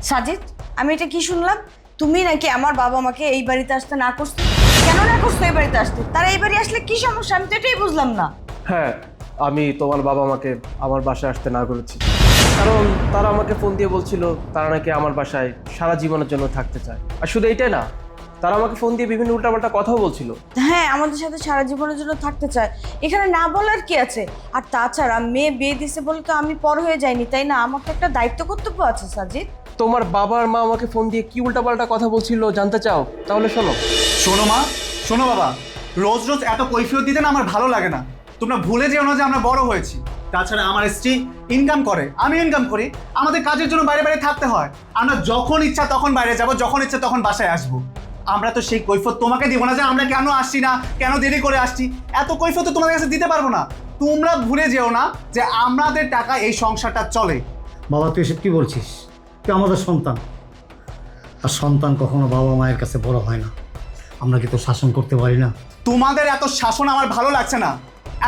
সাজিদ, আমি এটা কি শুনলাম? তুমি নাকি আমার বাবা মাকে এই বাড়িতে আসতে না করছো? কেন না করছো এই বাড়িতে আসতে? তারা এই বাড়ি আসলে কি সমস্যা? আমি তো এটাই বুঝলাম না। হ্যাঁ, আমি তোমার বাবা মাকে আমার বাসায় আসতে না করেছি, কারণ তারা আমাকে ফোন দিয়ে বলছিল তারা নাকি আমার বাসায় সারা জীবনের জন্য থাকতে চায়। আর শুধু এইটাই না, তারা আমাকে ফোন দিয়ে বিভিন্ন উল্টাপাল্টা কথাও বলছিল। হ্যাঁ, আমাদের সাথে সারা জীবনের জন্য থাকতে চায়, এখানে না বলার কি আছে? আর তাছাড়া মেয়ে বিয়ে দিছে বলে তো আমি পর হয়ে যাইনি, তাই না? আমার তো একটা দায়িত্ব কর্তব্য আছে সাজিদ। তোমার বাবা আর মা আমাকে ফোন দিয়ে কি উল্টাপাল্টা কথা বলছিল জানতে চাও? তাহলে শোনো। শোনো মা, শোনো বাবা, রোজ রোজ এত কৈফিয়ত দিতে না আমার ভালো লাগে না। তোমরা ভুলে যেও না যে আমরা বড় হয়েছি। তাছাড়া আমার স্ত্রী ইনকাম করে, আমি ইনকাম করি, আমাদের কাজের জন্য বাইরে বাইরে থাকতে হয়। আমরা যখন ইচ্ছা তখন বাইরে যাব, যখন ইচ্ছা তখন বাসায় আসবো। আমরা তো সেই কৈফিয়ত তোমাকে দিব না যে আমরা কেন আসছি না, কেন দেরি করে আসছি। এত কৈফিয়ত তো তোমাদের কাছে দিতে পারবো না। তোমরা ভুলে যেও না যে আমাদের টাকা এই সংসারটা চলে। বাবা তুই এসব কি বলছিস? তুই আমাদের সন্তান, আর সন্তান কখনো বাবা মায়ের কাছে বড় হয় না। আমরা কি তো শাসন করতে পারি না? তোমাদের এত শাসন আমার ভালো লাগছে না।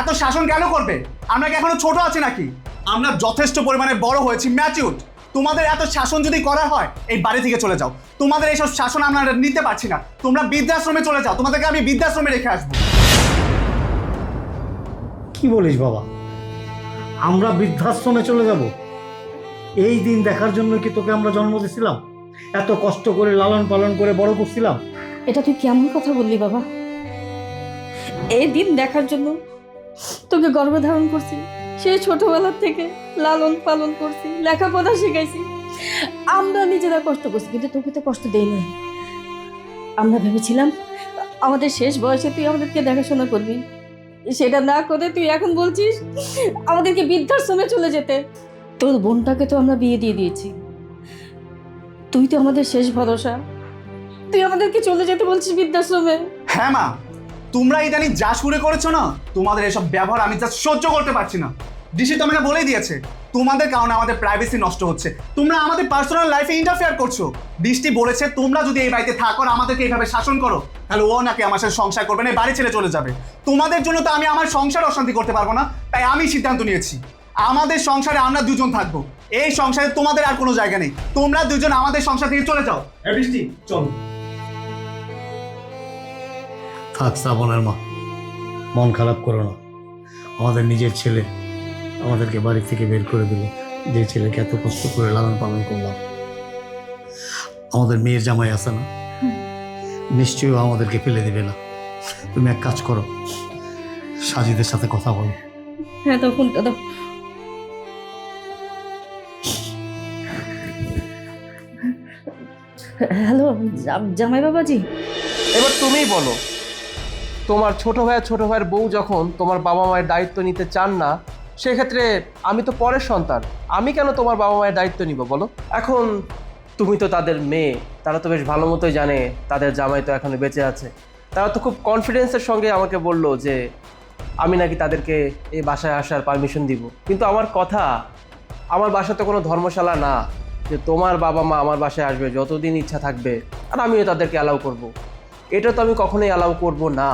এত শাসন কেন করবে? আমরা কি এখনো ছোট আছি নাকি? আমরা যথেষ্ট পরিমাণে বড় হয়েছি, ম্যাচিউরড। তোমাদের এত শাসন যদি করা হয়, এই বাড়ি থেকে চলে যাও। তোমাদের এইসব শাসন আমরা নিতে পারছি না। তোমরা বৃদ্ধাশ্রমে চলে যাও, তোমাদেরকে আমি বৃদ্ধাশ্রমে রেখে আসবো। কি বলিস বাবা? আমরা বৃদ্ধাশ্রমে চলে যাব? এই দিন দেখার জন্য কি তোকে আমরা জন্ম দিয়েছিলাম? এত কষ্ট করে লালন পালন করে বড় করছিলাম? এটা তুই কেমন কথা বললি বাবা? এই দিন দেখার জন্য তোকে গর্ভধারণ করছি, সেই ছোটবেলার থেকে লালন পালন করছি, লেখাপড়া শিখাইছি। আমরা নিজেরা কষ্ট করছি, কিন্তু তোকে তো কষ্ট দেই নাই। আমরা ভেবেছিলাম আমাদের শেষ বয়সে তুই আমাদেরকে দেখাশোনা করবি, সেটা না করে তুই এখন বলছিস আমাদেরকে বৃদ্ধাশ্রমে চলে যেতে। তোর বোনটাকে তো আমরা বিয়ে দিয়ে দিয়েছি, তুই তো আমাদের শেষ ভরসা, তুই আমাদেরকে চলে যেতে বলছিস বৃদ্ধাশ্রমে? হ্যাঁ মা, তোমরা ইদানিং যা শুরু করেছো না, তোমাদের এসব ব্যবহার আমি যা সহ্য করতে পারছি না। ডিসি তো আমাকে বলেই দিয়েছে, তোমাদের কারণে আমাদের প্রাইভেসি নষ্ট হচ্ছে। তোমরা আমাদের পার্সোনাল লাইফে ইন্টারফেয়ার করছো। দৃষ্টি বলেছে তোমরা যদি এই বাড়িতে থাকো আর আমাদেরকে এইভাবে শাসন করো, তাহলে ও নাকি আমার সাথে সংসার করবে না, এই বাড়ি ছেড়ে চলে যাবে। তোমাদের জন্য তো আমি আমার সংসার অশান্তি করতে পারবো না, তাই আমি সিদ্ধান্ত নিয়েছি আমাদের সংসারে আমরা দুজন থাকবো। এই সংসারে তোমাদের আর কোনো জায়গা নেই। তোমরা দুজন আমাদের সংসার থেকে চলে যাও। বৃষ্টি চলো। থাক শ্রাবণের মা, মন খারাপ করো না। আমাদের নিজের ছেলে আমাদেরকে বাড়ি থেকে বের করে দিল, যে ছেলেকে এত কষ্ট করে লালন পালন করলাম। আমাদের মেয়ের জামাই আছে না, নিশ্চয়ই আমাদেরকে ফেলে দেবে না। তুমি এক কাজ করো, সাজিদের সাথে কথা বলো। হ্যাঁ, তখন দাদা হ্যালো জামাই বাবাজি। এবার তুমিই বলো, তোমার ছোট ভাইয়ের বউ যখন তোমার বাবা মায়ের দায়িত্ব নিতে চান না, সেক্ষেত্রে আমি তো পরের সন্তান, আমি কেন তোমার বাবা মায়ের দায়িত্ব নিব বলো? এখন তুমি তো তাদের মেয়ে, তারা তো বেশ ভালো মতোই জানে তাদের জামাই তো এখনো বেঁচে আছে। তারা তো খুব কনফিডেন্সের সঙ্গে আমাকে বললো যে আমি নাকি তাদেরকে এই বাসায় আসার পারমিশন দিব। কিন্তু আমার কথা, আমার বাসা তো কোনো ধর্মশালা না যে তোমার বাবা মা আমার বাসায় আসবে যতদিন ইচ্ছা থাকবে আর আমিও তাদেরকে অ্যালাউ করব। এটা তো আমি কখনোই অ্যালাউ করব না।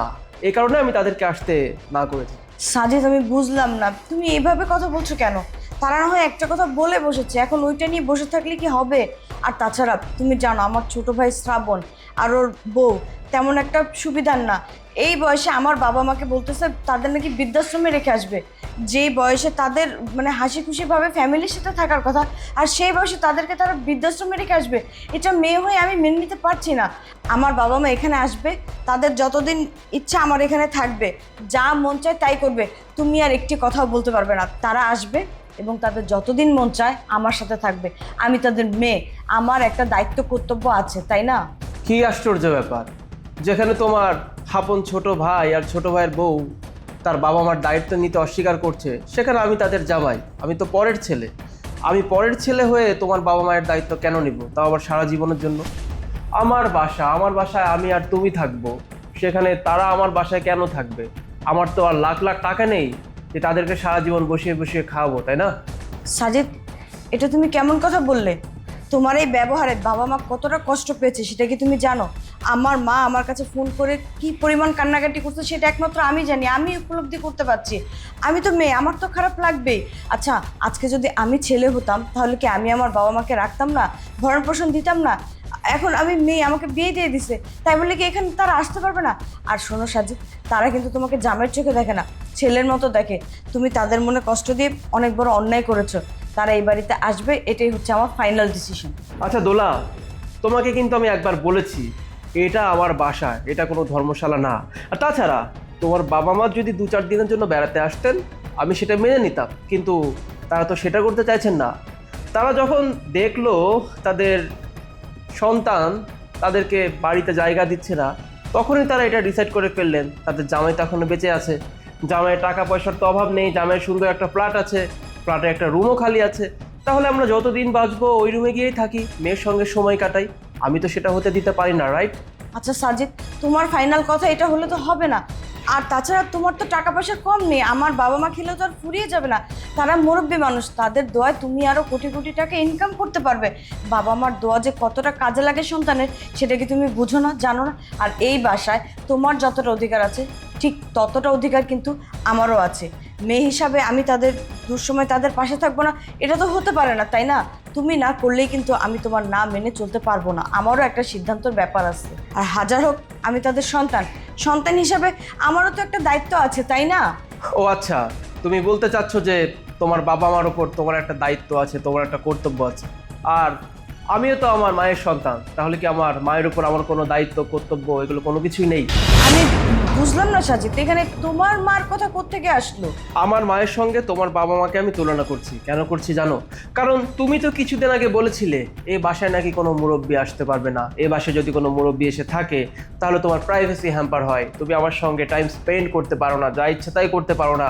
এই কারণে আমি তাদেরকে আসতে না করেছি। সাজিদ, আমি বুঝলাম না তুমি এইভাবে কথা বলছো কেন? তারা না হয় একটা কথা বলে বসেছে, এখন ওইটা নিয়ে বসে থাকলে কি হবে? আর তাছাড়া তুমি জানো আমার ছোট ভাই শ্রাবণ আর ওর বউ তেমন একটা সুবিধার না। এই বয়সে আমার বাবা মাকে বলতেছে তাদের নাকি বৃদ্ধাশ্রমে রেখে আসবে, যেই বয়সে তাদের মানে হাসি খুশিভাবে ফ্যামিলির সাথে থাকার কথা, আর সেই বয়সে তাদেরকে তারা বৃদ্ধাশ্রমে রেখে আসবে। এটা মেয়ে হয়ে আমি মেনে নিতে পারছি না। আমার বাবা মা এখানে আসবে, তাদের যতদিন ইচ্ছা আমার এখানে থাকবে, যা মন চায় তাই করবে। তুমি আর একটি কথাও বলতে পারবে না। তারা আসবে এবং তাদের যতদিন মন চায় আমার সাথে থাকবে। আমি তাদের মেয়ে, আমার একটা দায়িত্ব কর্তব্য আছে, তাই না? কি আশ্চর্য ব্যাপার, যেখানে তোমার আপন ছোট ভাই আর ছোট ভাইয়ের বউ তার বাবা মার দায়িত্ব নিতে অস্বীকার করছে, সেখানে আমি তাদের জামাই, আমি তো পরের ছেলে। আমি পরের ছেলে হয়ে তোমার বাবা মায়ের দায়িত্ব কেন নিব, তাও আবার সারা জীবনের জন্য? আমার বাসায় আমি আর তুমি থাকবো, সেখানে তারা আমার বাসায় কেন থাকবে? আমার তো আর লাখ লাখ টাকা নেই যে তাদেরকে সারা জীবন বসিয়ে বসিয়ে খাওয়াবো, তাই না? সাজিদ, এটা তুমি কেমন কথা বললে? তোমার এই ব্যবহারে বাবা মা কতটা কষ্ট পেয়েছে সেটা কি তুমি জানো? আমার মা আমার কাছে ফোন করে কি পরিমাণ কান্নাকাটি করছে সেটা একমাত্র আমি জানি, আমি উপলব্ধি করতে পারছি। আমি তো মেয়ে, আমার তো খারাপ লাগবেই। আচ্ছা, আজকে যদি আমি ছেলে হতাম তাহলে কি আমি আমার বাবা মাকে রাখতাম না, ভরণ পোষণ দিতাম না? এখন আমি মেয়ে, আমাকে বিয়ে দিয়ে দিছে, তাই বলে কি এখানে তারা আসতে পারবে না? আর শোনো সাজিদ, তারা কিন্তু তোমাকে জামের চোখে দেখে না, ছেলের মতো দেখে। তুমি তাদের মনে কষ্ট দিয়ে অনেক বড় অন্যায় করেছো। তারা এই বাড়িতে আসবে, এটাই হচ্ছে আমার ফাইনাল ডিসিশন। আচ্ছা দোলা, তোমাকে কিন্তু আমি একবার বলেছি এটা আমার বাসা, এটা কোনো ধর্মশালা না। আর তাছাড়া তোমার বাবা মা যদি 2-4 দিনের জন্য বেড়াতে আসতেন আমি সেটা মেনে নিতাম, কিন্তু তারা তো সেটা করতে চাইছেন না। তারা যখন দেখলো তাদের সন্তান তাদেরকে বাড়িতে জায়গা দিচ্ছে না, তখনই তারা এটা ডিসাইড করে ফেললেন তাদের জামাই তো এখনো বেঁচে আছে, জামাইয়ের টাকা পয়সার তো অভাব নেই, জামাইয়ের সুন্দর একটা ফ্ল্যাট আছে, ফ্ল্যাটে একটা রুমও খালি আছে, তাহলে আমরা যতদিন বাঁচবো ওই রুমে গিয়েই থাকি, মেয়ের সঙ্গে সময় কাটাই। আমি তো সেটা হতে দিতে পারি না, রাইট? আচ্ছা সাজিদ, তোমার ফাইনাল কথা এটা হলে তো হবে না। আর তাছাড়া তোমার তো টাকা পয়সা কম নেই, আমার বাবা মা খেলেও তো আর ফুরিয়ে যাবে না। তারা মুরব্বী মানুষ, তাদের দোয়ায় তুমি আরো কোটি কোটি টাকা ইনকাম করতে পারবে। বাবা মার দোয়া যে কতটা কাজে লাগে সন্তানের, সেটা কি তুমি বুঝো না, জানো না? আর এই বাসায় তোমার যতটা অধিকার আছে ঠিক ততটা অধিকার কিন্তু আমারও আছে। মেয়ে হিসাবে আমি তাদের দুঃসময় তাদের পাশে থাকবো না, এটা তো হতে পারে না, তাই না? তুমি না করলেই কিন্তু আমি তোমার না মেনে চলতে পারবো না, আমারও একটা সিদ্ধান্তর ব্যাপার আছে। আর হাজার হোক আমি তাদের সন্তান, সন্তান হিসাবে আমারও তো একটা দায়িত্ব আছে, তাই না? ও আচ্ছা, তুমি বলতে চাচ্ছ যে তোমার বাবা মার ওপর তোমার একটা দায়িত্ব আছে, তোমার একটা কর্তব্য আছে, আর আমিও তো আমার মায়ের সন্তান, তাহলে কি আমার মায়ের উপর আমার কোনো দায়িত্ব কর্তব্য এগুলো কোনো কিছুই নেই? আমি বুঝলাম না সাজিদ, এখানে তোমার মার কথা কোত্থেকে আসলো? আমার মায়ের সঙ্গে তোমার বাবা মাকে আমি তুলনা করছি। কেন করছি জানো? কারণ তুমি তো কিছুদিন আগে বলেছিলে এই বাসায় নাকি কোনো মুরব্বি আসতে পারবে না, এই বাসায় যদি কোনো মুরব্বি এসে থাকে তাহলে তোমার প্রাইভেসি হ্যাম্পার হয়, তুমি আমার সঙ্গে টাইম স্পেন্ড করতে পারো না, যা ইচ্ছে তাই করতে পারো না,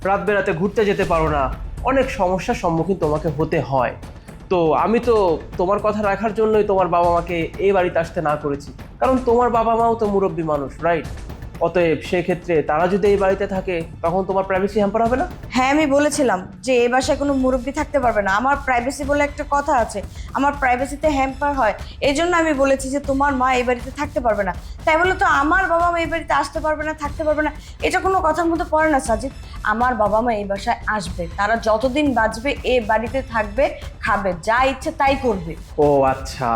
রাত বেরাতে ঘুরতে যেতে পারো না, অনেক সমস্যার সম্মুখীন তোমাকে হতে হয়। তো আমি তো তোমার কথা রাখার জন্যই তোমার বাবা মাকে এই বাড়িতে আসতে না করেছি, কারণ তোমার বাবা মাও তো মুরব্বী মানুষ, রাইট? অতএব সেক্ষেত্রে তারা যদি এই বাড়িতে থাকে তখন তোমার প্রাইভেসি হ্যাম্পার হবে না? হ্যাঁ, আমি বলেছিলাম যে এই বাসায় কোনো মুরব্বি থাকতে পারবে না, আমার প্রাইভেসি বলে একটা কথা আছে, আমার প্রাইভেসিতে হ্যাম্পার হয়। এই জন্য আমি বলেছি যে তোমার মা এই বাড়িতে থাকতে পারবে না। তাই বলে তো আমার বাবা মা এই বাড়িতে আসতে পারবে না, থাকতে পারবে না, এটা কোনো কথার মধ্যে পড়ে না সাজিদ। আমার বাবা মা এই বাসায় আসবে, তারা যতদিন বাঁচবে এই বাড়িতে থাকবে, খাবে, যা ইচ্ছে তাই করবে। ও আচ্ছা,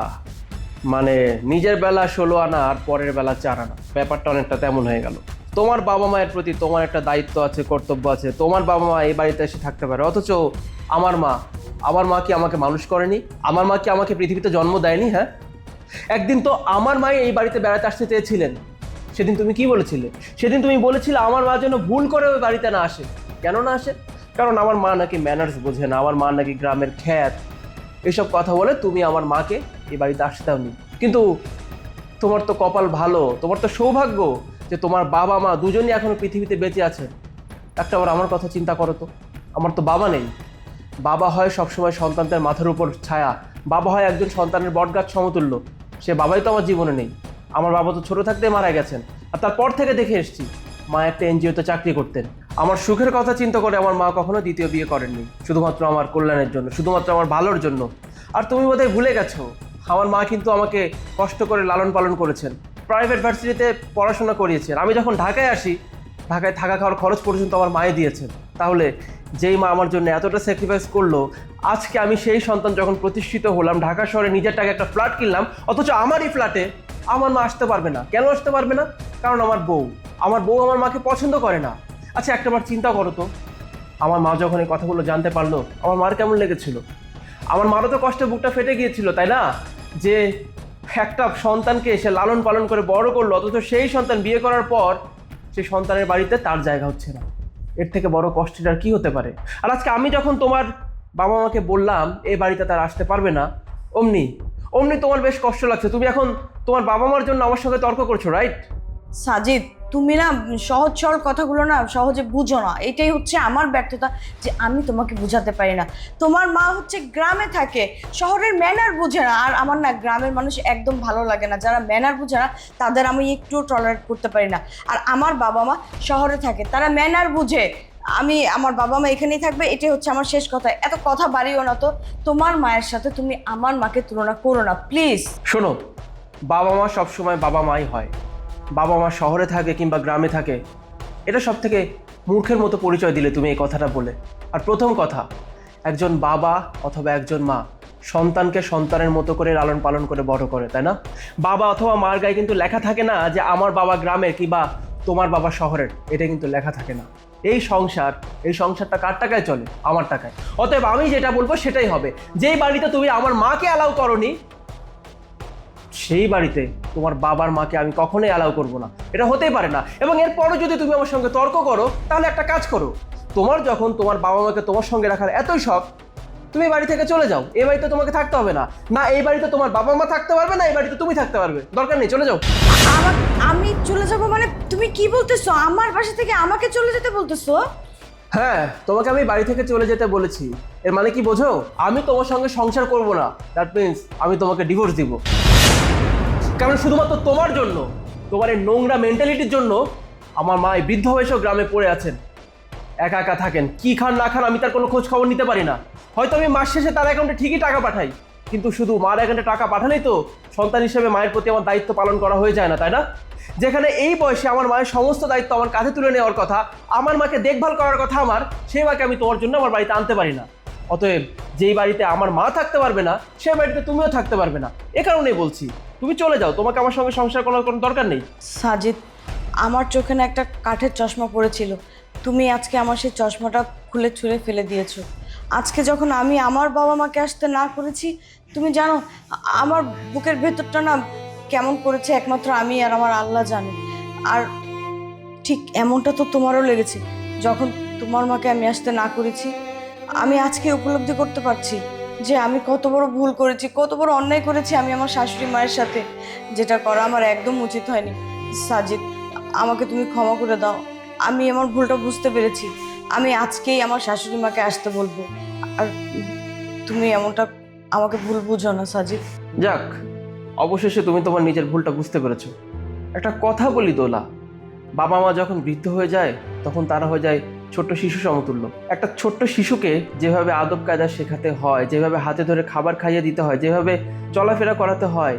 মানে নিজের বেলা 16 আনা আর পরের বেলা 4 আনা, ব্যাপারটা অনেকটা তেমন হয়ে গেল। তোমার বাবা মায়ের প্রতি তোমার একটা দায়িত্ব আছে, কর্তব্য আছে, তোমার বাবা মা এই বাড়িতে এসে থাকতে পারে, অথচ আমার মা কি আমাকে মানুষ করেনি? আমার মা কি আমাকে পৃথিবীতে জন্ম দেয়নি? হ্যাঁ, একদিন তো আমার মা এই বাড়িতে বেড়াতে আসতে চেয়েছিলেন, সেদিন তুমি কি বলেছিলে? সেদিন তুমি বলেছিলে আমার মা যেন ভুল করে ওই বাড়িতে না আসে। কেন না আসে? কারণ আমার মা নাকি ম্যানার্স বোঝে না, আমার মা নাকি গ্রামের খ্যাত, এসব কথা বলে তুমি আমার মাকে এই বাড়িতে আসতে দাওনি। কিন্তু তোমার তো কপাল ভালো, তোমার তো সৌভাগ্য যে তোমার বাবা মা দুজনই এখনো পৃথিবীতে বেঁচে আছে। একটা বার আমার কথা চিন্তা করো তো, আমার তো বাবা নেই। বাবা হয় সবসময় সন্তানদের মাথার উপর ছায়া, বাবা হয় একজন সন্তানের বটগাছ সমতুল্য, সে বাবাই তো আমার জীবনে নেই। আমার বাবা তো ছোট থাকতে মারা গেছেন, আর তারপর থেকে দেখে এসেছি মা একটা এনজিওতে চাকরি করতেন। আমার সুখের কথা চিন্তা করে আমার মা কখনো দ্বিতীয় বিয়ে করেননি, শুধুমাত্র আমার কল্যাণের জন্য, শুধুমাত্র আমার ভালোর জন্য। আর তুমি বোধহয় ভুলে গেছো, আমার মা কিন্তু আমাকে কষ্ট করে লালন পালন করেছেন, প্রাইভেট ভার্সিটিতে পড়াশোনা করিয়েছেন। আমি যখন ঢাকায় আসি, ঢাকায় থাকা খাওয়ার খরচ পর্যন্ত আমার মায়ে দিয়েছেন। তাহলে যেই মা আমার জন্য এতটা স্যাক্রিফাইস করলো, আজকে আমি সেই সন্তান যখন প্রতিষ্ঠিত হলাম, ঢাকা শহরে নিজের টাকা একটা ফ্ল্যাট কিনলাম, অথচ আমারই ফ্ল্যাটে আমার মা আসতে পারবে না। কেন আসতে পারবে না? কারণ আমার বউ আমার মাকে পছন্দ করে না। আচ্ছা একটাবার চিন্তা করো তো, আমার মা যখন এই কথাগুলো জানতে পারলো, আমার মার কেমন লেগেছিল? আমার মারও তো কষ্টে বুকটা ফেটে গিয়েছিল, তাই না? যে একটা সন্তানকে সে লালন পালন করে বড় করলো, অথচ সেই সন্তান বিয়ে করার পর সেই সন্তানের বাড়িতে তার জায়গা হচ্ছে না। এর থেকে বড় কষ্টের আর কি হতে পারে? আর আজকে আমি যখন তোমার বাবা মাকে বললাম এই বাড়িতে তার আসতে পারবে না, অমনি তোমার বেশ কষ্ট লাগছে। তুমি এখন তোমার বাবা মার জন্য আমার সঙ্গে তর্ক করছো, রাইট? সাজিদ, তুমি না সহজ সরল কথাগুলো না সহজে বুঝো না, এটাই হচ্ছে আমার ব্যর্থতা যে আমি তোমাকে বুঝাতে পারি না। তোমার মা হচ্ছে গ্রামে থাকে, শহরের ম্যানার বুঝে না। আর আমার না গ্রামের মানুষ একদম ভালো লাগে না, যারা ম্যানার বুঝে না তাদের আমি একটুও টলারেট করতে পারি না। আর আমার বাবা মা শহরে থাকে, তারা ম্যানার বুঝে। আমার বাবা মা এখানেই থাকবে, এটাই হচ্ছে আমার শেষ কথা। এত কথা বাড়িও না তো, তোমার মায়ের সাথে তুমি আমার মাকে তুলনা করো না প্লিজ। শোনো, বাবা মা সবসময় বাবা মাই হয়। বাবা মা শহরে থাকে কিংবা গ্রামে থাকে, এটা সব থেকে মূর্খের মতো পরিচয় দিলে তুমি এই কথাটা বলে। আর প্রথম কথা, একজন বাবা অথবা একজন মা সন্তানকে সন্তানের মতো করে লালন পালন করে বড় করে, তাই না? বাবা অথবা মার গায়ে কিন্তু লেখা থাকে না যে আমার বাবা গ্রামের কিংবা তোমার বাবা শহরের, এটা কিন্তু লেখা থাকে না। এই সংসারটা কার টাকায় চলে? আমার টাকায়। অতএব আমি যেটা বলবো সেটাই হবে। যেই বাড়িতে তুমি আমার মাকে অ্যালাউ করনি, সেই বাড়িতে তোমার বাবার মাকে আমি কখনোই অ্যালাউ করবো না। এটা হতেই পারে না। এবং এরপরও যদি তুমি আমার সঙ্গে তর্ক করো, তাহলে একটা কাজ করো, তোমার যখন তোমার বাবা মাকে তোমার সঙ্গে রাখার এতই শখ, তুমি বাড়ি থেকে চলে যাও। এই বাড়িতে তোমাকে থাকতে হবে না। না এই বাড়িতে তোমার বাবা মা থাকতে পারবে, না এই বাড়িতে তুমি থাকতে পারবে। দরকার নেই, চলে যাও। আমি চলে যাব মানে? তুমি কি বলতেছো? আমার বাসা থেকে আমাকে চলে যেতে বলতেছো? হ্যাঁ, তোমাকে আমি বাড়ি থেকে চলে যেতে বলেছি। এর মানে কি বোঝো? আমি তোমার সঙ্গে সংসার করব না। দ্যাট মিন্স আমি তোমাকে ডিভোর্স দিব। কারণ শুধুমাত্র তোমার জন্য, তোমার এই নোংরা মেন্টালিটির জন্য আমার মা এই বৃদ্ধ বয়সেও গ্রামে পড়ে আছেন, একা একা থাকেন। কি খান না খান আমি তার কোনো খোঁজ খবর নিতে পারি না। হয়তো আমি মাস শেষে তার অ্যাকাউন্টে ঠিকই টাকা পাঠাই, কিন্তু শুধু মার অ্যাকাউন্টে টাকা পাঠালেই তো সন্তান হিসেবে মায়ের প্রতি আমার দায়িত্ব পালন করা হয়ে যায় না, তাই না? যেখানে এই বয়সে আমার মায়ের সমস্ত দায়িত্ব আমার কাঁধে তুলে নেওয়ার কথা, আমার মাকে দেখভাল করার কথা আমার, সেই মাকে আমি তোমার জন্য আমার বাড়িতে আনতে পারি না। অতএব যেই বাড়িতে আমার মা থাকতে পারবে না, সেই বাড়িতে তুমিও থাকতে পারবে না। এ কারণেই বলছি তুমি চলে যাও, তোমাকে আমার সঙ্গে সংসার করার কোনো দরকার নেই। সাজিদ, আমার চোখে না একটা কাঠের চশমা পড়েছিল, তুমি আজকে আমার সেই চশমাটা খুলে ছুঁড়ে ফেলে দিয়েছো। আজকে যখন আমি আমার বাবা মাকে আসতে না করেছি, তুমি জানো আমার বুকের ভেতরটা না কেমন করেছে একমাত্র আমি আর আমার আল্লাহ জানে। আর ঠিক এমনটা তো তোমারও লেগেছে যখন তোমার মাকে আমি আসতে না করেছি। আমি আজকে উপলব্ধি করতে পারছি যে আমি কত বড় ভুল করেছি, কত বড় অন্যায় করেছি আমি আমার শাশুড়ি মায়ের সাথে, যেটা করা আমার একদম উচিত হয়নি। সাজিদ, আমাকে তুমি ক্ষমা করে দাও। আমি আমার ভুলটা বুঝতে পেরেছি। আমি আজকেই আমার শাশুড়ি মাকে আসতে বলবো। আর তুমি এমনটা আমাকে ভুল বুঝো না সাজিদ। যাক, অবশেষে তুমি তোমার নিজের ভুলটা বুঝতে পেরেছো। একটা কথা বলি দোলা, বাবা মা যখন বৃদ্ধ হয়ে যায় তখন তারা হয়ে যায় ছোট্ট শিশু সমতুল্য। একটা ছোট্ট শিশুকে যেভাবে আদব কায়দা শেখাতে হয়, যেভাবে হাতে ধরে খাবার খাইয়ে দিতে হয়, যেভাবে চলাফেরা করাতে হয়,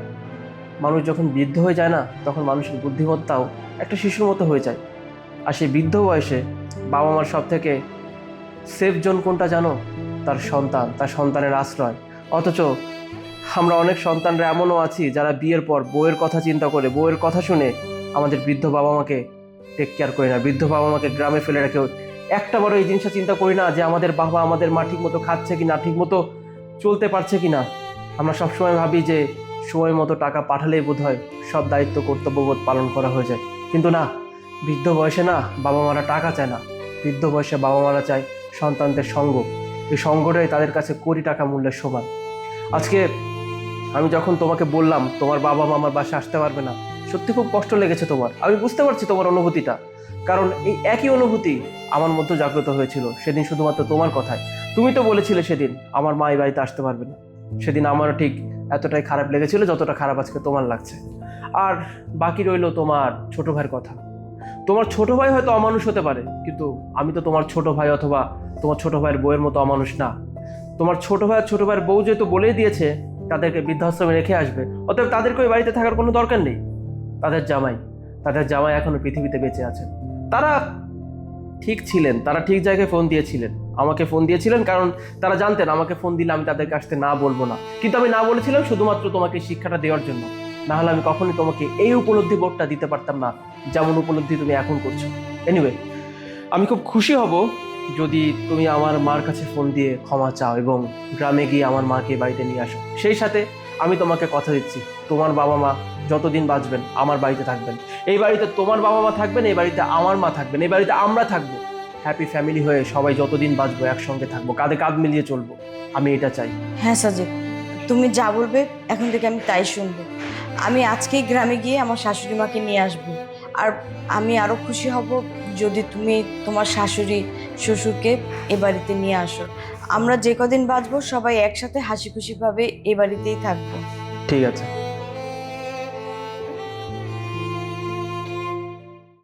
মানুষ যখন বৃদ্ধ হয়ে যায় না, তখন মানুষের বুদ্ধিমত্তাও একটা শিশুর মতো হয়ে যায়। আর সেই বৃদ্ধ বয়সে বাবা মার সব থেকে সেফ জোন কোনটা জানো? তার সন্তান, তার সন্তানের আশ্রয়। অথচ আমরা অনেক সন্তানরা এমনও আছি যারা বিয়ের পর বউয়ের কথা চিন্তা করে, বউয়ের কথা শুনে আমাদের বৃদ্ধ বাবা মাকে টেক কেয়ার করি না, বৃদ্ধ বাবা মাকে গ্রামে ফেলে রেখে একটা বড় এই জিনিসটা চিন্তা করি না যে আমাদের বাবা আমাদের মা ঠিক মতো খাচ্ছে কিনা, ঠিক মতো চলতে পারছে কিনা। আমরা সবসময় ভাবি যে সময় মতো টাকা পাঠালেই বোধ হয় সব দায়িত্ব কর্তব্যবোধ পালন করা হয়ে যায়। কিন্তু না, বৃদ্ধ বয়সে না বাবা মারা টাকা চায় না, বৃদ্ধ বয়সে বাবা মারা চায় সন্তানদের সঙ্গ। এই সঙ্গটাই তাদের কাছে কোটি টাকা মূল্যের সমান। আজকে আমি যখন তোমাকে বললাম তোমার বাবা মা আমার বাসায় আসতে পারবে না, সত্যি খুব কষ্ট লেগেছে তোমার। আমি বুঝতে পারছি তোমার অনুভূতিটা, কারণ এই একই অনুভূতি আমার মধ্যে জাগ্রত হয়েছিল সেদিন শুধুমাত্র তোমার কথায়। তুমি তো বলেছিলে সেদিন আমার মা এই বাড়িতে আসতে পারবে না। সেদিন আমারও ঠিক এতটাই খারাপ লেগেছিল যতটা খারাপ আজকে তোমার লাগছে। আর বাকি রইলো তোমার ছোট ভাইয়ের কথা। তোমার ছোট ভাই হয়তো অমানুষ হতে পারে, কিন্তু আমি তো তোমার ছোট ভাই অথবা তোমার ছোট ভাইয়ের বউয়ের মতো অমানুষ না। তোমার ছোট ভাইয়ের বউ যেহেতু বলেই দিয়েছে তাদেরকে বৃদ্ধাশ্রমে রেখে আসবে, অতএব তাদেরকে ওই বাড়িতে থাকার কোনো দরকার নেই। তাদের জামাই এখনো পৃথিবীতে বেঁচে আছেন। তারা ঠিক ছিলেন, তারা ঠিক জায়গায় ফোন দিয়েছিলেন, আমাকে ফোন দিয়েছিলেন, কারণ তারা জানতেন আমাকে ফোন দিলে আমি তাদেরকে আসতে না বলবো না। কিন্তু আমি না বলেছিলাম শুধুমাত্র তোমাকে শিক্ষাটা দেওয়ার জন্য। না হলে আমি কখনোই তোমাকে এই উপলব্ধি বোধটা দিতে পারতাম না যেমন উপলব্ধি তুমি এখন করছো। এনিওয়ে, আমি খুব খুশি হব যদি তুমি আমার মার কাছে ফোন দিয়ে ক্ষমা চাও এবং গ্রামে গিয়ে আমার মাকে বাড়িতে নিয়ে আসো। সেই সাথে আমি তোমাকে কথা দিচ্ছি, তোমার বাবা মা যতদিন বাঁচবেন আমার বাড়িতে থাকবেন। এই বাড়িতে তোমার বাবা মা থাকবেন, এই বাড়িতে আমার মা থাকবেন, এই বাড়িতে আমরা থাকবো। হ্যাপি ফ্যামিলি হয়ে সবাই যতদিন বাঁচবো একসঙ্গে থাকবো, কাঁধে কাঁধ মিলিয়ে চলবো। আমি এটা চাই। হ্যাঁ সাজিদ, তুমি যা বলবে এখন থেকে আমি তাই শুনবো। আমি আজকেই গ্রামে গিয়ে আমার শাশুড়ি মাকে নিয়ে আসবো। আর আমি আরও খুশি হব যদি তুমি তোমার শাশুড়ি শ্বশুরকে এ বাড়িতে নিয়ে আসো। আমরা যে কদিন বাঁচবো সবাই একসাথে হাসি খুশিভাবে এ বাড়িতেই থাকবো। ঠিক আছে।